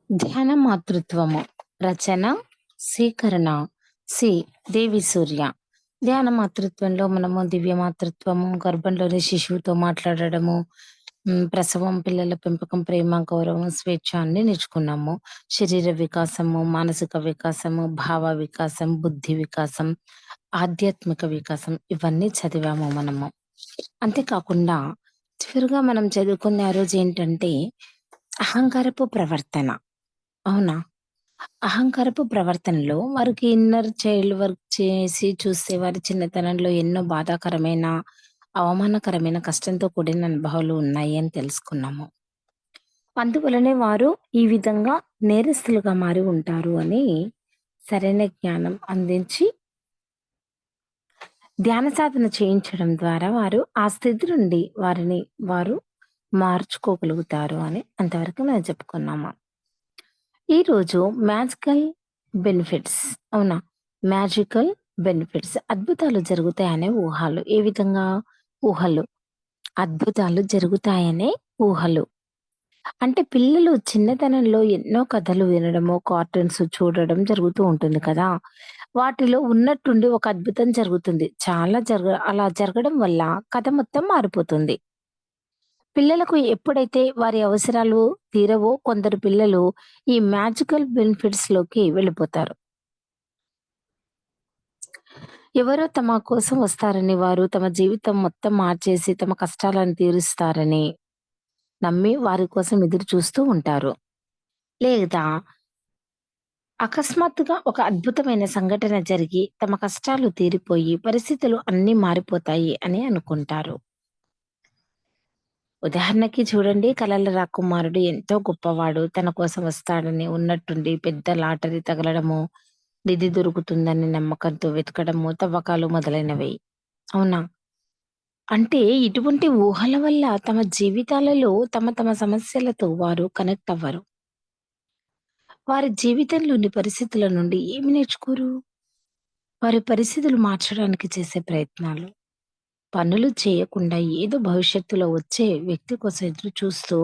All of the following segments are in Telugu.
ధ్యాన మాతృత్వము. రచన సేకరణ సి దేవి సూర్య. ధ్యాన మాతృత్వంలో మనము దివ్య మాతృత్వము, గర్భంలోని శిశువుతో మాట్లాడడము, ప్రసవం, పిల్లల పెంపకం, ప్రేమ, గౌరవం, స్వేచ్ఛ అన్ని నేర్చుకున్నాము. శరీర వికాసము, మానసిక వికాసము, భావ వికాసం, బుద్ధి వికాసం, ఆధ్యాత్మిక వికాసం ఇవన్నీ చదివాము మనము. అంతేకాకుండా చివరిగా మనం చదువుకునే ఆ రోజు ఏంటంటే అహంకారపు ప్రవర్తన. అవునా? అహంకారపు ప్రవర్తనలో వారికి ఇన్నర్ చైల్డ్ వర్క్ చేసి చూస్తే వారి చిన్నతనంలో ఎన్నో బాధాకరమైన, అవమానకరమైన, కష్టంతో కూడిన అనుభవాలు ఉన్నాయి అని తెలుసుకున్నాము. అందువలనే వారు ఈ విధంగా నేరస్తులుగా మారి ఉంటారు అని సరైన జ్ఞానం అందించి ధ్యాన సాధన చేయించడం ద్వారా వారు ఆ స్థితి నుండి వారు మార్చుకోగలుగుతారు అని అంతవరకు మేము చెప్పుకున్నాము. ఈరోజు మ్యాజికల్ బెనిఫిట్స్. అవునా? మ్యాజికల్ బెనిఫిట్స్ అద్భుతాలు జరుగుతాయనే ఊహలు. ఏ విధంగా ఊహలు? అద్భుతాలు జరుగుతాయనే ఊహలు. అంటే పిల్లలు చిన్నతనంలో ఎన్నో కథలు వినడము, కార్టూన్స్ చూడడం జరుగుతూ ఉంటుంది కదా! వాటిలో ఉన్నట్టుండి ఒక అద్భుతం జరుగుతుంది. అలా జరగడం వల్ల కథ మొత్తం మారిపోతుంది. పిల్లలకు ఎప్పుడైతే వారి అవసరాలు తీరవో కొందరు పిల్లలు ఈ మ్యాజికల్ బెనిఫిట్స్‌లోకి వెళ్ళిపోతారు. ఎవరో తమ కోసం వస్తారని, వారు తమ జీవితం మొత్తం మార్చేసి తమ కష్టాలను తీరుస్తారని నమ్మి వారి కోసం ఎదురు చూస్తూ ఉంటారు. లేదా అకస్మాత్తుగా ఒక అద్భుతమైన సంఘటన జరిగి తమ కష్టాలు తీరిపోయి పరిస్థితులు అన్నీ మారిపోతాయి అని అనుకుంటారు. ఉదాహరణకి చూడండి, కలల రాకుమారుడు ఎంతో గొప్పవాడు. తన కోసం వస్తాడని ఉన్నట్టుండి పెద్ద లాటరీ తగలడము, నిధి దొరుకుతుందని నమ్మకంతో వెతకడము, తవ్వకాలు మొదలైనవి. అవునా? అంటే ఇటువంటి ఊహల వల్ల తమ జీవితాలలో తమ సమస్యలతో వారు కనెక్ట్ అవ్వరు. వారి జీవితంలోని పరిస్థితుల నుండి ఏమి నేర్చుకోరు? వారి పరిస్థితులు మార్చడానికి చేసే ప్రయత్నాలు. పనులు చేయకుండా ఏదో భవిష్యత్తులో వచ్చే వ్యక్తి కోసం ఎదురు చూస్తూ,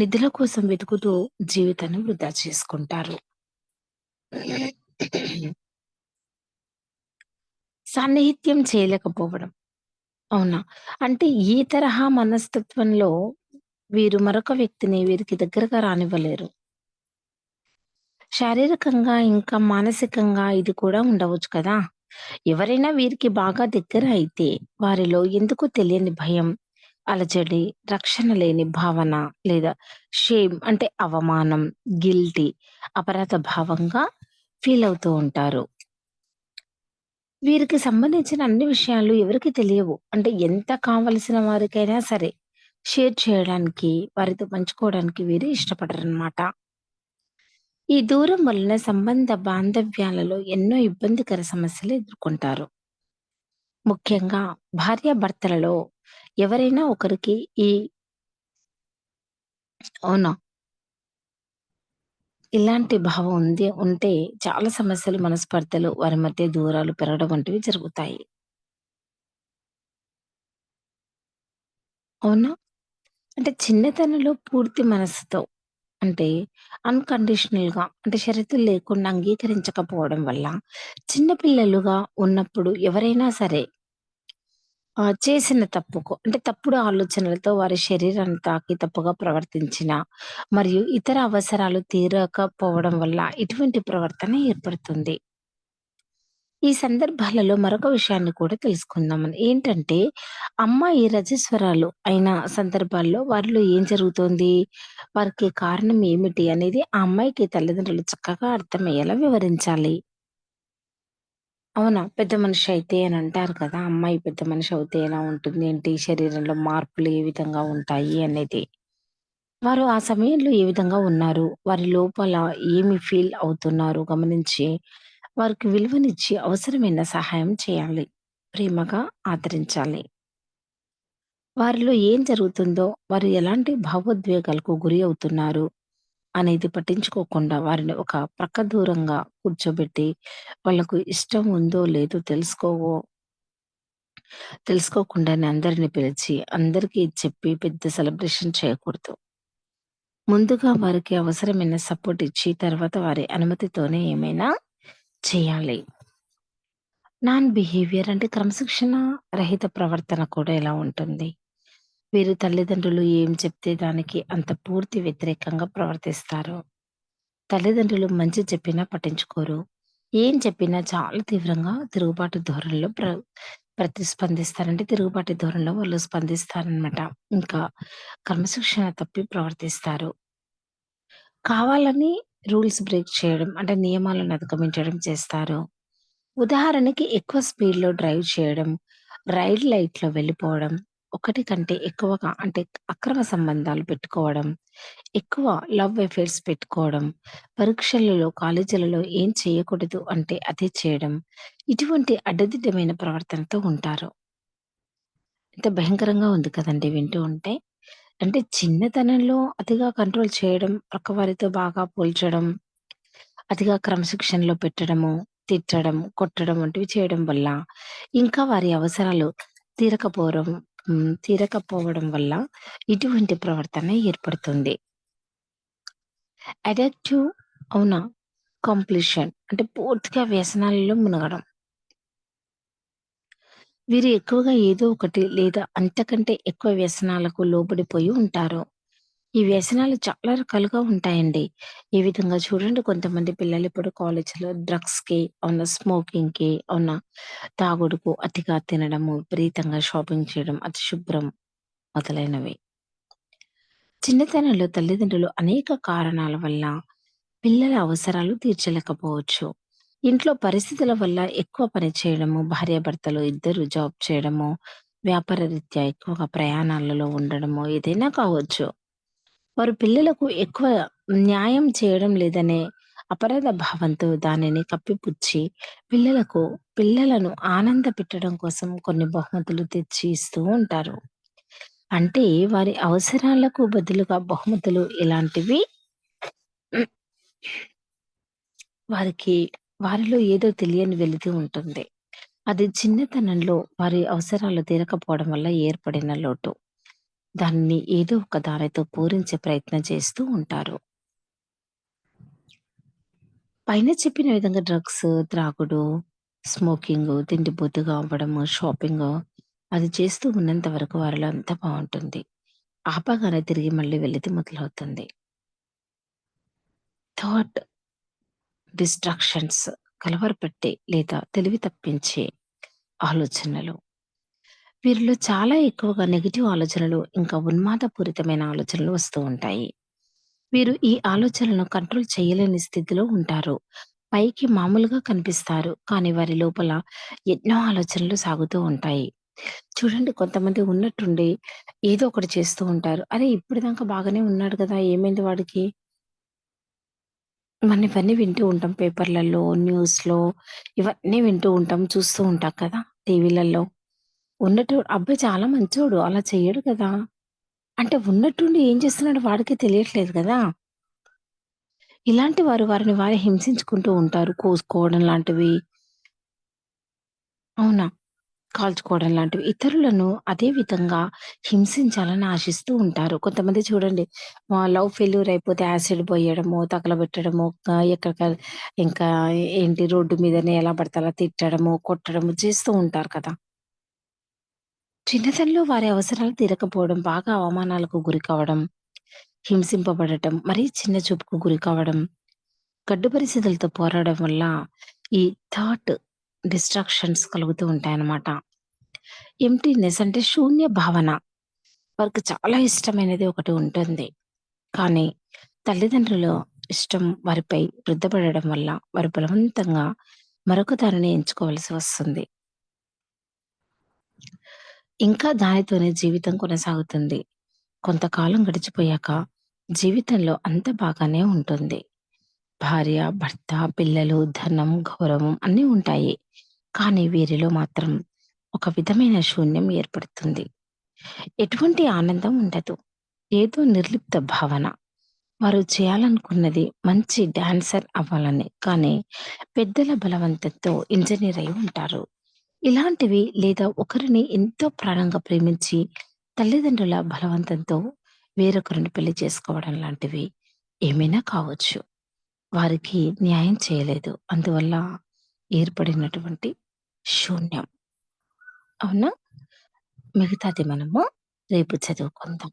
నిధుల కోసం వెతుకుతూ జీవితాన్ని వృధా చేసుకుంటారు. సాన్నిహిత్యం చేయలేకపోవడం. అవునా? అంటే ఈ తరహా మనస్తత్వంలో వీరు మరొక వ్యక్తిని వీరికి దగ్గరగా రానివ్వలేరు. శారీరకంగా ఇంకా మానసికంగా ఇది కూడా ఉండవచ్చు కదా! ఎవరైనా వీరికి బాగా దగ్గర అయితే వారిలో ఎందుకో తెలియని భయం, అలజడి, రక్షణ లేని భావన లేదా షేమ్ అంటే అవమానం, గిల్టీ, అపరాధ భావంగా ఫీల్ అవుతూ ఉంటారు. వీరికి సంబంధించిన అన్ని విషయాలు ఎవరికీ తెలియవు. అంటే ఎంత కావలసిన వారికైనా సరే షేర్ చేయడానికి, వారితో పంచుకోవడానికి వీరు ఇష్టపడరనమాట. ఈ దూరం వలన సంబంధ బాంధవ్యాలలో ఎన్నో ఇబ్బందికర సమస్యలు ఎదుర్కొంటారు. ముఖ్యంగా భార్యాభర్తలలో ఎవరైనా ఒకరికి ఈ అవునా? ఇలాంటి భావం ఉంటే చాలా సమస్యలు, మనస్పర్ధలు, వారి మధ్య దూరాలు పెరగడం వంటివి జరుగుతాయి. అవునా? అంటే చిన్నతనంలో పూర్తి మనస్సుతో అంటే అన్‌కండిషనల్‌గా అంటే షరతులు లేకుండా అంగీకరించకపోవడం వల్ల చిన్న పిల్లలుగా ఉన్నప్పుడు ఎవరైనా సరే చేసిన తప్పుకు అంటే తప్పుడు ఆలోచనలతో వారి శరీరాన్ని తాకి తప్పుగా ప్రవర్తించిన, మరియు ఇతర అవసరాలు తీరకపోవడం వల్ల ఇటువంటి ప్రవర్తన ఏర్పడుతుంది. ఈ సందర్భాలలో మరొక విషయాన్ని కూడా తెలుసుకుందామని. ఏంటంటే, అమ్మాయి రజస్వరాలు అయిన సందర్భాల్లో వారిలో ఏం జరుగుతోంది? వారికి కారణం ఏమిటి అనేది ఆ అమ్మాయికి తల్లిదండ్రులు చక్కగా అర్థమయ్యేలా వివరించాలి. అవునా? పెద్ద మనిషి అయితే అని అంటారు కదా! అమ్మాయి పెద్ద మనిషి అవుతే ఎలా ఉంటుంది? ఏంటి? శరీరంలో మార్పులు ఏ విధంగా ఉంటాయి అనేది. వారు ఆ సమయంలో ఏ విధంగా ఉన్నారు? వారి లోపల ఏమి ఫీల్ అవుతున్నారు గమనించి, వారికి విలువనిచ్చి అవసరమైన సహాయం చేయాలి. ప్రేమగా ఆదరించాలి. వారిలో ఏం జరుగుతుందో, వారు ఎలాంటి భావోద్వేగాలకు గురి అవుతున్నారు అనేది పట్టించుకోకుండా వారిని ఒక ప్రక్క దూరంగా కూర్చోబెట్టి, వాళ్ళకు ఇష్టం ఉందో లేదో తెలుసుకోకుండానే అందరిని పిలిచి, అందరికీ చెప్పి పెద్ద సెలబ్రేషన్ చేయకూడదు. ముందుగా వారికి అవసరమైన సపోర్ట్ ఇచ్చి, తర్వాత వారి అనుమతితోనే ఏమైనా చేయాలి. నాన్ బిహేవియర్ అంటే క్రమశిక్షణ రహిత ప్రవర్తన కూడా ఎలా ఉంటుంది? వీరు తల్లిదండ్రులు ఏం చెప్తే దానికి అంత పూర్తి వ్యతిరేకంగా ప్రవర్తిస్తారు. తల్లిదండ్రులు మంచి చెప్పినా పట్టించుకోరు. ఏం చెప్పినా చాలా తీవ్రంగా తిరుగుబాటు ధోరణిలో ప్రతిస్పందిస్తారంటే తిరుగుబాటు ధోరణిలో వాళ్ళు స్పందిస్తారనమాట. ఇంకా క్రమశిక్షణ తప్పి ప్రవర్తిస్తారు. కావాలని రూల్స్ బ్రేక్ చేయడం అంటే నియమాలను అధిగమించడం చేస్తారు. ఉదాహరణకి ఎక్కువ స్పీడ్‌లో డ్రైవ్ చేయడం, రైడ్ లైట్‌లో వెళ్ళిపోవడం, ఒకటి కంటే ఎక్కువగా అంటే అక్రమ సంబంధాలు పెట్టుకోవడం, ఎక్కువ లవ్ అఫైర్స్ పెట్టుకోవడం, పరీక్షలలో, కాలేజీలలో ఏం చేయకూడదు అంటే అదే చేయడం. ఇటువంటి అడ్డదిడ్డమైన ప్రవర్తనతో ఉంటారు. ఎంత భయంకరంగా ఉంది కదండీ వింటూ ఉంటే. అంటే చిన్నతనంలో అతిగా కంట్రోల్ చేయడం, పక్కవారితో బాగా పోల్చడం, అతిగా క్రమశిక్షణలో పెట్టడము, తిట్టడం, కొట్టడం వంటివి చేయడం వల్ల, ఇంకా వారి అవసరాలు తీరకపోవడం తీరకపోవడం వల్ల ఇటువంటి ప్రవర్తన ఏర్పడుతుంది. అడిక్టివ్ అవునా? కంప్లీషన్ అంటే పూర్తిగా వ్యసనాలలో మునగడం. వీరు ఎక్కువగా ఏదో ఒకటి లేదా అంతకంటే ఎక్కువ వ్యసనాలకు లోబడిపోయి ఉంటారు. ఈ వ్యసనాలు చాలా రకాలుగా ఉంటాయండి. ఈ విధంగా చూడండి కొంతమంది పిల్లలు ఇప్పుడు కాలేజీలో డ్రగ్స్‌కి అవునా, స్మోకింగ్‌కి అవునా, తాగుడుకు, అతిగా తినడము, విపరీతంగా షాపింగ్ చేయడం, అతి శుభ్రం మొదలైనవి. చిన్నతనంలో తల్లిదండ్రులు అనేక కారణాల వల్ల పిల్లల అవసరాలు తీర్చలేకపోవచ్చు. ఇంట్లో పరిస్థితుల వల్ల ఎక్కువ పని చేయడము, భార్యాభర్తలు ఇద్దరు జాబ్ చేయడము, వ్యాపార రీత్యా ఎక్కువగా ప్రయాణాలలో ఉండడము ఏదైనా కావచ్చు. వారు పిల్లలకు ఎక్కువ న్యాయం చేయడం లేదనే అపరాధ భావంతో దానిని కప్పిపుచ్చి పిల్లలకు పిల్లలను ఆనందపెట్టడం కోసం కొన్ని బహుమతులు తెచ్చి ఇస్తూ ఉంటారు. అంటే వారి అవసరాలకు బదులుగా బహుమతులు ఇలాంటివి వారికి వారిలో ఏదో తెలియని వెలితి ఉంటుంది. అది చిన్నతనంలో వారి అవసరాలు తీరకపోవడం వల్ల ఏర్పడిన లోటు. దాన్ని ఏదో ఒక దానితో పూరించే ప్రయత్నం చేస్తూ ఉంటారు. పైన చెప్పిన విధంగా డ్రగ్స్, త్రాగుడు, స్మోకింగు, తిండిపోతుగా అవ్వడము, షాపింగు అది చేస్తూ ఉన్నంత వరకు వారిలో అంతా బావుంటుంది. ఆపగానే తిరిగి మళ్ళీ వెలితి మొదలవుతుంది. థాట్ డిస్ట్రాక్షన్స్ కలవరపెట్టే లేదా తెలివి తప్పించే ఆలోచనలు. వీరిలో చాలా ఎక్కువగా నెగెటివ్ ఆలోచనలు, ఇంకా ఉన్మాదపూరితమైన ఆలోచనలు వస్తూ ఉంటాయి. వీరు ఈ ఆలోచనలను కంట్రోల్ చేయలేని స్థితిలో ఉంటారు. పైకి మామూలుగా కనిపిస్తారు. కానీ వారి లోపల ఎన్నో ఆలోచనలు సాగుతూ ఉంటాయి. చూడండి కొంతమంది ఉన్నట్టుండి ఏదో ఒకటి చేస్తూ ఉంటారు. అరే! ఇప్పటిదాకా బాగానే ఉన్నాడు కదా! ఏమైంది వాడికి? మనం ఇవన్నీ వింటూ ఉంటాం పేపర్‌లలో, న్యూస్‌లో ఇవన్నీ వింటూ ఉంటాం. చూస్తూ ఉంటాం కదా! టీవీలలో. అబ్బాయి చాలా మంచోడు. అలా చెయ్యడు కదా! అంటే ఉన్నట్టుండి ఏం చేస్తున్నాడో వాడికే తెలియట్లేదు గదా! ఇలాంటి వారు వారిని వారే హింసించుకుంటూ ఉంటారు. కోసుకోవడం లాంటివి అవునా? కాల్చుకోవడం లాంటివి. ఇతరులను అదే విధంగా హింసించాలని ఆశిస్తూ ఉంటారు. కొంతమంది చూడండి లవ్ ఫెయిల్యూర్ అయిపోతే యాసిడ్ పోయడము, తగలబెట్టడము, ఎక్కడిక ఇంకా ఏంటి రోడ్డు మీదనే ఎలా పడితే అలా తిట్టడము, కొట్టడము చేస్తూ ఉంటారు కదా! చిన్నతనంలో వారి అవసరాలు తీరకపోవడం, బాగా అవమానాలకు గురి కావడం, హింసింపబడటం, మరీ చిన్న చూపుకు గురి కావడం, గడ్డు పరిస్థితులతో పోరాడడం వల్ల ఈ థాట్ డిస్ట్రాక్షన్స్ కలుగుతూ ఉంటాయన్నమాట. ఎంప్టీనెస్ అంటే శూన్య భావన. వారికి చాలా ఇష్టమైనది ఒకటి ఉంటుంది. కానీ తల్లిదండ్రుల ఇష్టం వారిపై రుద్దబడడం వల్ల వారు బలవంతంగా మరొక దానిని ఎంచుకోవాల్సి వస్తుంది. ఇంకా దానితోనే జీవితం కొనసాగుతుంది. కొంతకాలం గడిచిపోయాక జీవితంలో అంతా బాగానే ఉంటుంది. భార్య, భర్త, పిల్లలు, ధనం, గౌరవం అన్నీ ఉంటాయి. కానీ వీరిలో మాత్రం ఒక విధమైన శూన్యం ఏర్పడుతుంది. ఎటువంటి ఆనందం ఉండదు. ఏదో నిర్లిప్త భావన. వారు చేయాలనుకున్నది మంచి డాన్సర్ అవ్వాలని. కానీ పెద్దల బలవంతంతో ఇంజినీర్ అయి ఉంటారు. ఇలాంటివి లేదా ఒకరిని ఎంతో ప్రాణంగా ప్రేమించి తల్లిదండ్రుల బలవంతంతో వేరొకరిని పెళ్లి చేసుకోవడం లాంటివి ఏమైనా కావచ్చు. వారికి న్యాయం చేయలేదు. అందువల్ల ఏర్పడినటువంటి శూన్యం. అవునా? మిగతాది మనము రేపు చదువుకుందాం.